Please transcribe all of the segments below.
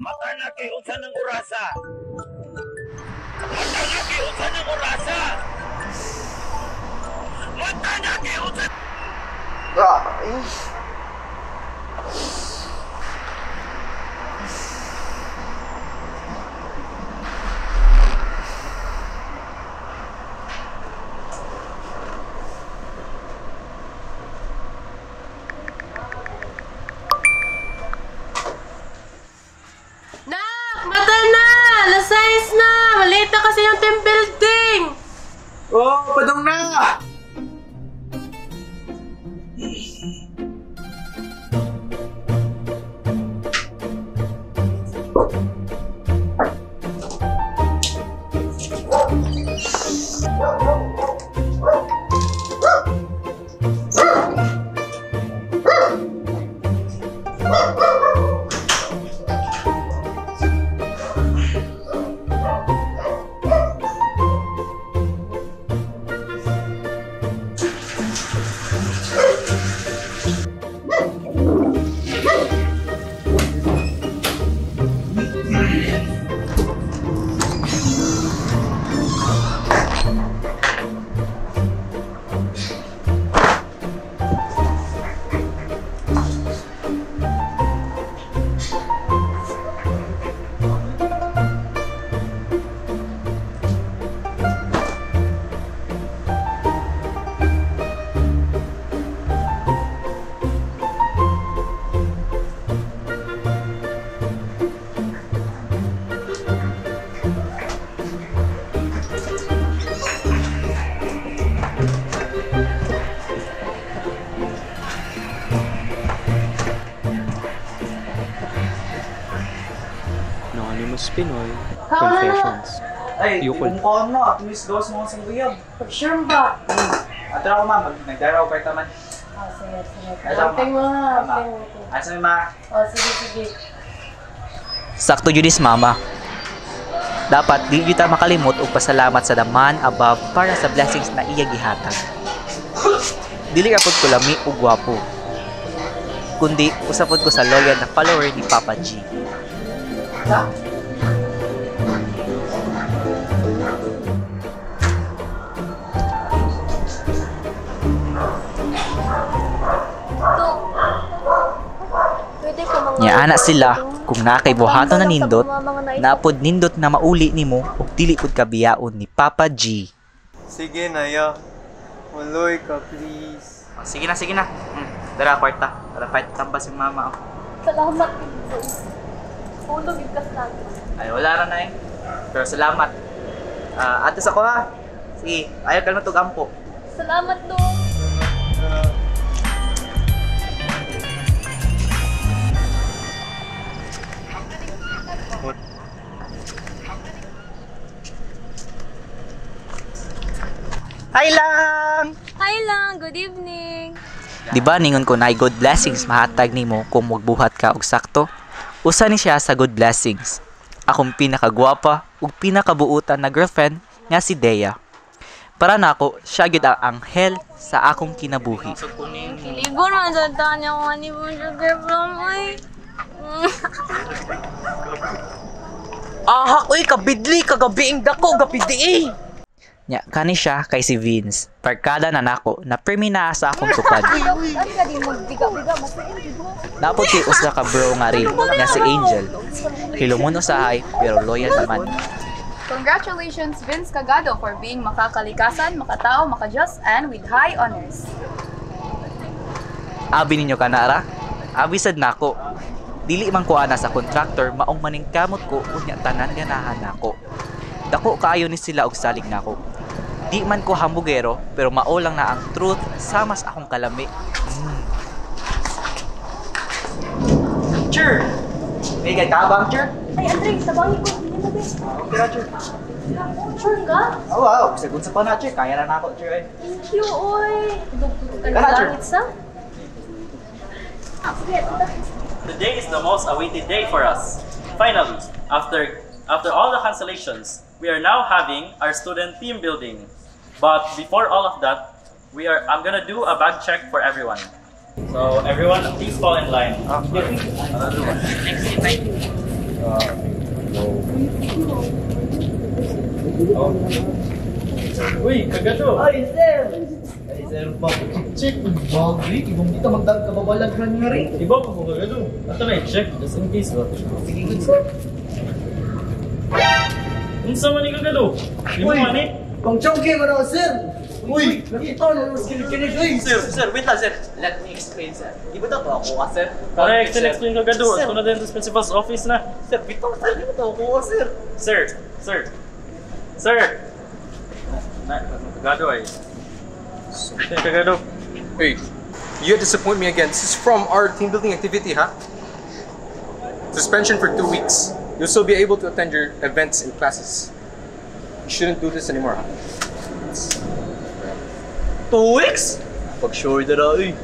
Mata na kay unsa ng orasa. Mata na kay unsa ng orasa. Mata na kay unsa. Mata na! Alas 6 na! Maliit na kasi yung team building! Oh, padong na! Anonymous Pinoy Confessions. Ay, Yukon. kung ko na, at least gawas mo sa buyog. Sure ba? At ako ma, nagdaraw kayo taman. Oh, sige. Ay, tama. Konting mga. Ay, sabi ma. Oh, sige. Sakto judis mama. Dapat di kita makalimot og pasalamat sa the man above para sa blessings na iya gihatag. Dili ra pud ko lami ug gwapo. Kundi usapod ko sa loyal na follower ni Papa G. Nya ana sila kung nakay buhaton na nindot, napod nindot na mauli nimo ug dili pud kabiyaon ni Papa G. Sige na, ya. Maloy ka, please. Oh, sige na. Dara kwarta. Para fight tambas yung mama. Oh. Salamat. Ulog ikas natin. Ay wala ra na eh. Pero salamat. Atos ako ha. Sige, ayaw ka na tugampo. Salamat dong. Hi lang, good evening. Di ba ningon ko na good blessings mahatag nimo kung magbuhat ka og sakto? Usa ni siya sa good blessings. Akong pinakagwapa ug pinakabuutan na girlfriend nga si Dea. Para nako, siya gyud ang anghel sa akong kinabuhi. Kiligon man sa tanya ko ni Sugar Plum, oy. Ahak oy kabidli kagabiing dako gapidi. Nya kani siya kay si Vince. Parkada na nako na premi na sa akong tukad. Napot si usa ka bro nga rin nga si Angel. Hilumon usahay pero loyal naman. Congratulations, Vince Cagado, for being makakalikasan, makatao, makajust, and with high honors. Abi ninyo kanara? Abisad nako. Dili man ko ana sa contractor maong maningkamot ko unya tanan ganahan nako. Dako kaayo ni sila og salig nako. Di man ko hambugero pero mao lang na ang truth sama sa akong kalami. Sure. May tabang sure. Ay, Andre, tabangin ko. Okay ra sure. Sure ka? Oh wow, sagun sa pa na sure kaya ra nako sure. Thank you, oy. Langit sa? Today is the most awaited day for us. Finally, after all the cancellations, we are now having our student team building. But before all of that, I'm gonna do a bag check for everyone. So everyone, please fall in line. Uy, kagado! Ay, sir! Ay, sir, check. Bagay, ibang kita magdagkababalag na niya rin. Iba ko kung kagado. Ato na i-check, just in case ba? Sige, good, sir. Unsa man ni kagado? Di mo man eh? Pang chongke mo na, sir! Uy! Nakita na yung skill-kinig, uy! Sir, wait lang, sir. Let me explain, sir. Di ba daw ako ka, sir? Correct, explain kagado. Ato na din sa principal's office na. Sir, bitaw, sir. Di ba daw ako ka, sir? Sir! Na, kagado ay. Okay, kagado. Hey, you disappoint me again. This is from our team building activity, huh? Suspension for 2 weeks. You'll still be able to attend your events and classes. You shouldn't do this anymore, huh? 2 weeks? Pag-sure na na, eh.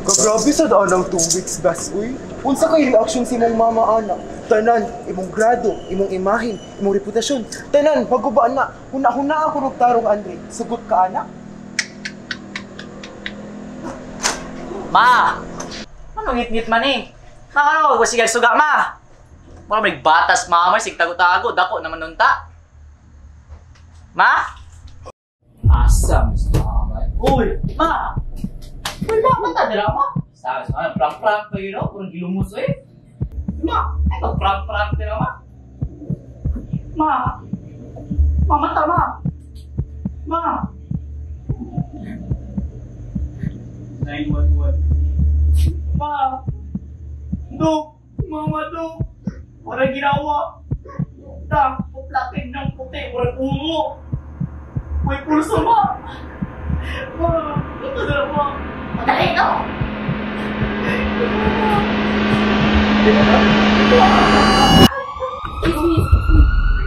Kagrabe sa daan ng 2 weeks, gas, uy! Unsa kay reaction si mong mama, anak? Tanan, imong grado, imong imahin, imong reputasyon. Tanan, magubaan na. Huna-huna ako nagtarong, Andre. Sugot ka, anak? Ma! Anong ngit-ngit man eh? Ano, wag sige suga ma! Mura may batas mama, sig tago-tago, dako naman nun ta. Ma? Asam sa mama. Uy, ma! Wala man ta dira ma. Sabi sa prank-prank kayo no, kurang gilumos eh. Ma, ay prank-prank dira ma. Ma. Mama tama. Ma. 911. Ma. Dok, mama dok. Parang ginawa. Ta, puplatin ng puti, parang ulo. May pulso ma. Ma, ito na ma. Madali ka.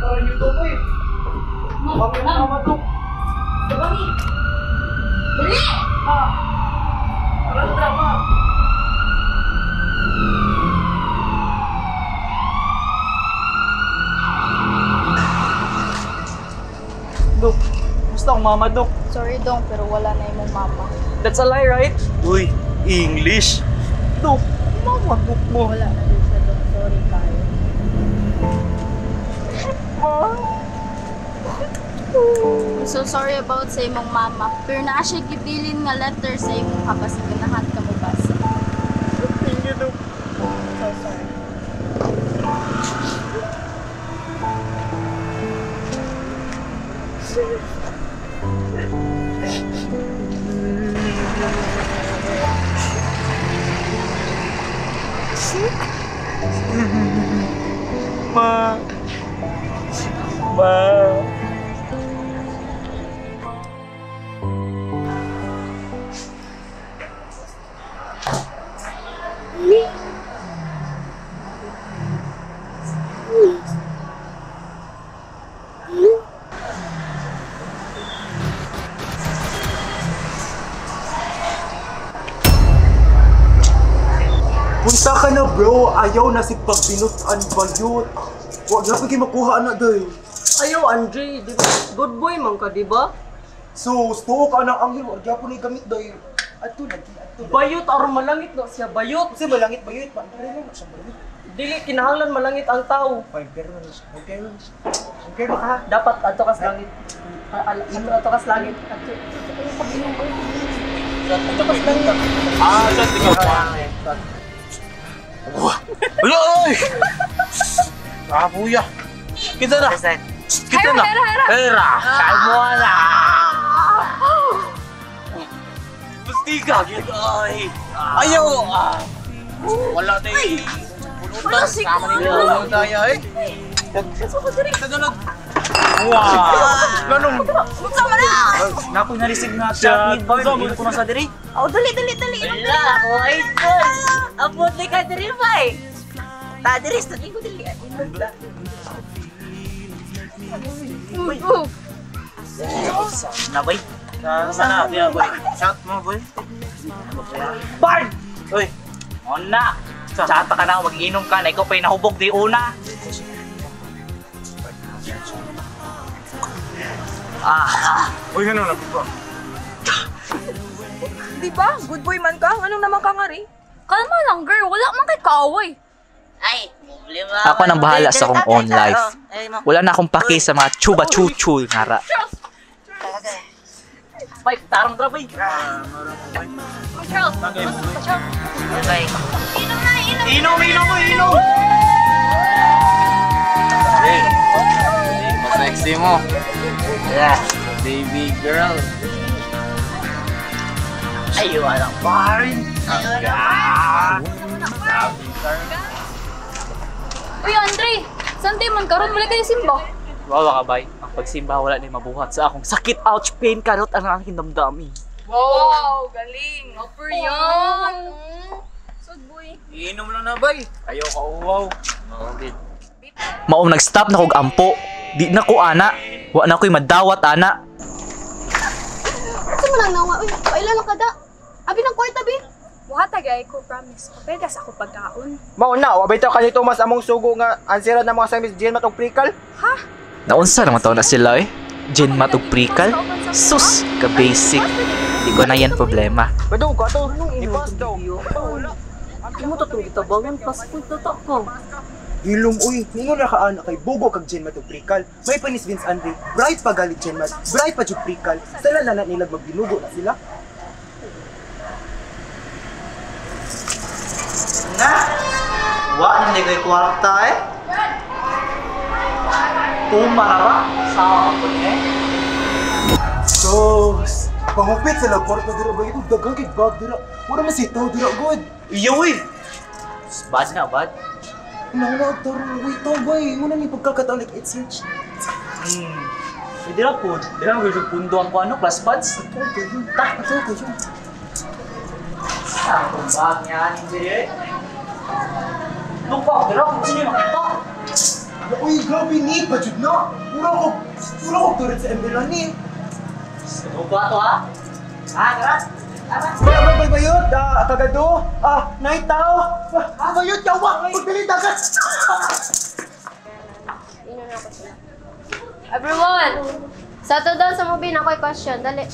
Parang yung topo eh. Mama, dok. Dali! Dali! Parang drama. Dok, gusto akong mama, Dok. Sorry dong, pero wala na yung mama. That's a lie, right? Uy, English. Dok, mama, Dok mo. Wala na din siya dong. Sorry kayo. I'm so sorry about sa imong mama. Pero naa siya gibilin nga letter sa imong habas na ganahan ka mo basa. Thank you, Dok. So sorry. Ma. Ma. Punta ka na, bro. Ayaw na si pagbinutan bayot. Huwag na pagi makuha na, day. Ayaw, Andre. Di ba? Good boy man ka, di ba? So, gusto ka ng anghel. Huwag na po na gamit, day. Ato lagi, ato. Bayot or malangit no siya. Bayot. Kasi malangit bayot. Pagkari lang siya bayot. Dili, kinahanglan malangit ang tao. Ay, pero na siya. Okay lang siya. Okay lang ka. Dapat ato kas langit. Ato kas langit. Ato kas langit. Ah, just ikaw pa. Ulo, oy! Ah, buya. Kita na. Kita na. Hera. Kaya mo na. Bustiga. Ay. Ayaw. Wala na eh. Wala siguro. Wala tayo eh. Tagalog. Wow. Ganun. Punta mo na! Naku na-receive na siya. Hindi ko na sa diri. Oh, dali! Wala. Oh, idol. Abot ni ka diri ba eh. Ta, dali! Dali ko dali. Nabay. Sana, di boy. Shout mo, boy. Bard! Uy, ona. Tsata ka na, mag-inom ka na. Ikaw pa'y nahubog di una. Uy, ano na po? Di ba? Good boy man ka? Anong naman ka nga rin? Kalma lang, girl. Wala man kay kaaway. Ay, problema. Ako nang bahala sa akong own life. Wala na akong paki sa mga chuba-chuchu ngara. Bay, tarong dra bay. Charles, Bay. Inom! Hey, mas sexy mo. Yeah. Baby girl. Ayo anak barin. Uy, Andre! Saan di man karon wala kayo simba? Wawa ka bay. Ang pagsimba wala ni mabuhat sa akong sakit, ouch, pain, karot ang aking damdami. Wow, galing. Upper yan. Sud boy. Inom lang na, bay. Ayaw ka uwaw. Maong nag-stop na kog ampo. Di na ko ana. Wa na ko'y madawat ana. Saan mo nang nawa? Uy, pailan lang kada. Abi ng kwarta, bi. Wala tagay ko, promise. Papegas ako pagkaon. Mauna, wabay to kanito mas among sugo nga ansira na mga samis Jen matog prikal. Naunsa naman taon na sila eh. Jen matug prikal. Sus, ka-basic. Di ko na yan problema. Pwede ko ato, ipas daw. Di mo tatong kita bangon passport na tako. Hilom, uy, ningon na kaana kay Bogo kag Jen matog prikal. May panis Vince Andre, bright pa galit Jen mat, bright pa jud prikal. Sala na nilag magbinugo na sila. Wa na kay kwarta eh. Tumara sa ako eh. Sos, pangupit sa lagporta dira ba ito? Dagang kay bag dira. Wala man sitaw dira god. Iyo eh. Bad na bad. Nawag taro, wait to bay. Muna ni pagkakataon like it's huge. Pwede na po. Di na gusto pundo ang ano, class buds. Ito kayo. Sa akong bag niya, hindi eh. Lupa, di na kung sino yung makita. Uy, grabe ni, budget na. Pura ko turit sa embelan ni. Lupa to ha? Karat. Bayot, kagado, night tao. Bayot, yawa, pagdali dagat. Everyone, settle down sa movie na ako'y question. Dali.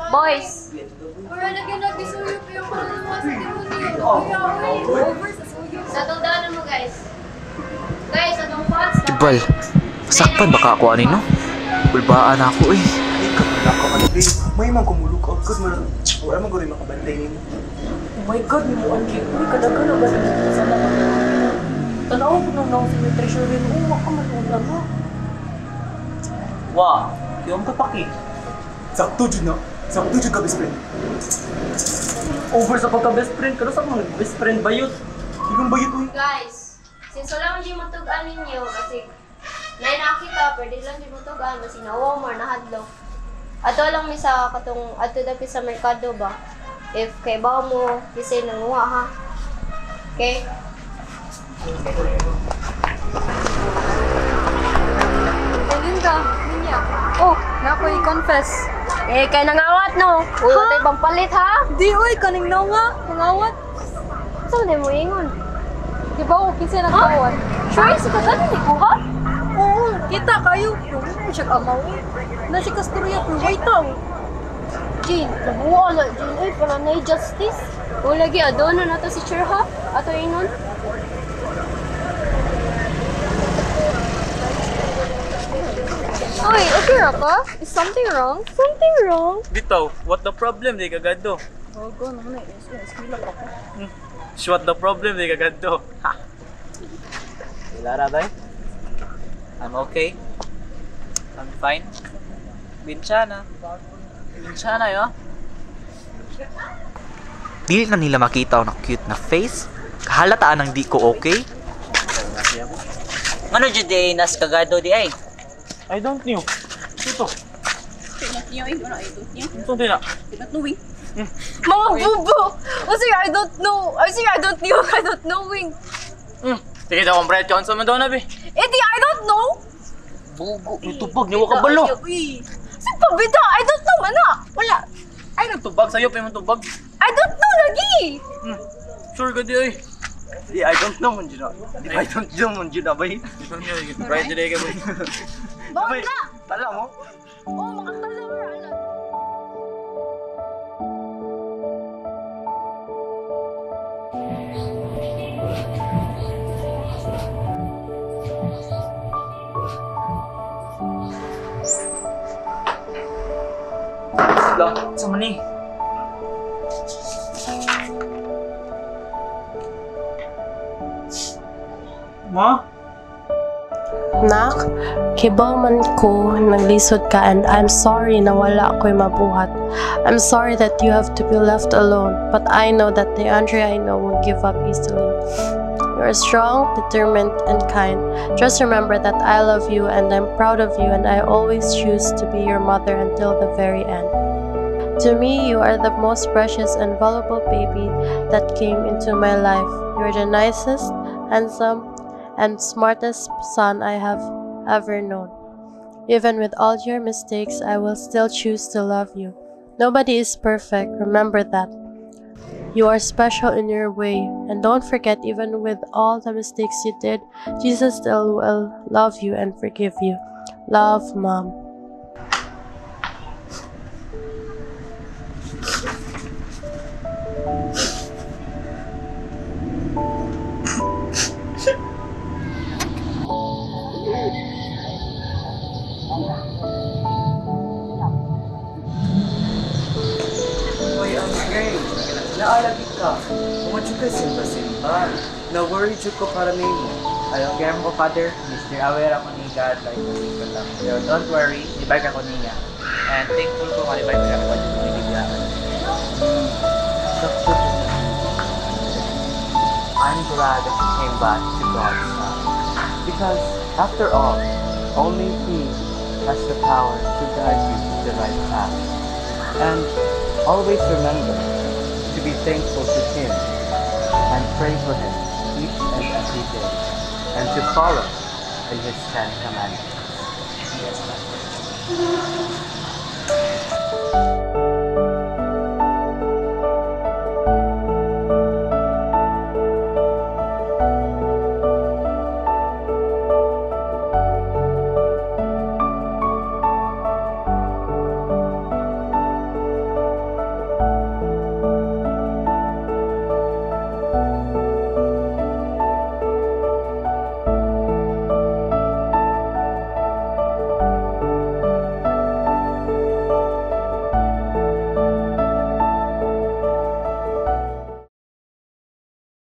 Boys. Settle down na mo, guys. Guys, anong thoughts na? Ibal, sakpan baka ako ano no? Bulbaan ako eh. Nako, Andre, may man kumulog ka. Good man. Wala man gawin makabantay nimo. Oh my God, may mo Andre. Uy, kadaga na ba? Sana ka. Tanaw ko nang naong sa treasure rin. Oo, makamalula na. Wow, yung kapaki. Sakto jud na. Sakto jud ka best friend. Over sa pagka-best friend. Kano sa mga best friend ba yun? Ilong bayot uy. Guys, since wala man di mo tugan ninyo, kasi nay nakita, pwede lang di mo tugan, kasi nawaw mo, nahadlok. Ato lang mi sa katong, ato dapat sa merkado ba? If kay ba mo, kasi nanguha ha. Okay? Linda, niya. Oh, nakoy confess. Eh, kay nangawat no? Uy, watay bang palit ha? Di oy kaning nawa, nangawat. Saan na mo ingon? Di ba ko kinsa nagtawad? Sure, si kagano ni Kuha? Oo, kita kayo. Yung siya amaw. Na si Kasturya pero wait taw. Jean, nabuo na, Jean. Ay, pala na justice. O lagi, adono na to si Cherha. Ato ingon. Oy, okay ra ka? Is something wrong? Something wrong? Bitaw, what the problem, di kagado? Oh, go na. Iskila pa ko. What the problem, di kagado? Lara ba? I'm okay. I'm fine. Binchana yo. Dili na nila makita ang cute na face. Kahalataan ng di ko okay. Ano jud di nas kagado di ay? I don't know. Ito. Ito din na. Mga bubo! O sige, I don't know. I sige, I don't knowing. Sige daw, Brett Johnson mo daw na, be. Eh di, I don't know. Bugo, itubag niyo ka balo. Sige pa, bida, I don't know, mana. Wala. Ay, nagtubag sa'yo, pa yung tubag. I don't know lagi. Sure ka di, ay. Di, I don't know man dyan na. I don't know man dyan na, bay. Bright today ka, be. Bawal na. Tala mo? Oh, makakalaw ra. Hala, sa mani. Ma? Nak, kibaw man ko naglisod ka and I'm sorry na wala ako'y mabuhat. I'm sorry that you have to be left alone, but I know that the Andrea I know won't give up easily. You are strong, determined, and kind. Just remember that I love you and I'm proud of you and I always choose to be your mother until the very end. To me, you are the most precious and valuable baby that came into my life. You are the nicest, handsome, and smartest son I have ever known. Even with all your mistakes, I will still choose to love you. Nobody is perfect, remember that. You are special in your way, and don't forget, even with all the mistakes you did, Jesus still will love you and forgive you. Love, Mom. Hoy, Andre, naalagi ka. Umadyo ka simba-simba. Na-worry dyo ko para may mo. Alam kaya mo, Father, Mr. Aware ako ni God, like ko lang. Pero don't worry, ibag ako niya. And thankful ko kung ibag ako pa dito niya. I'm glad that you came back to God's side. Because, after all, only He has the power to guide you to the right path. And always remember to be thankful to Him and pray for Him each and every day, and to follow in His 10 Commandments. Yes,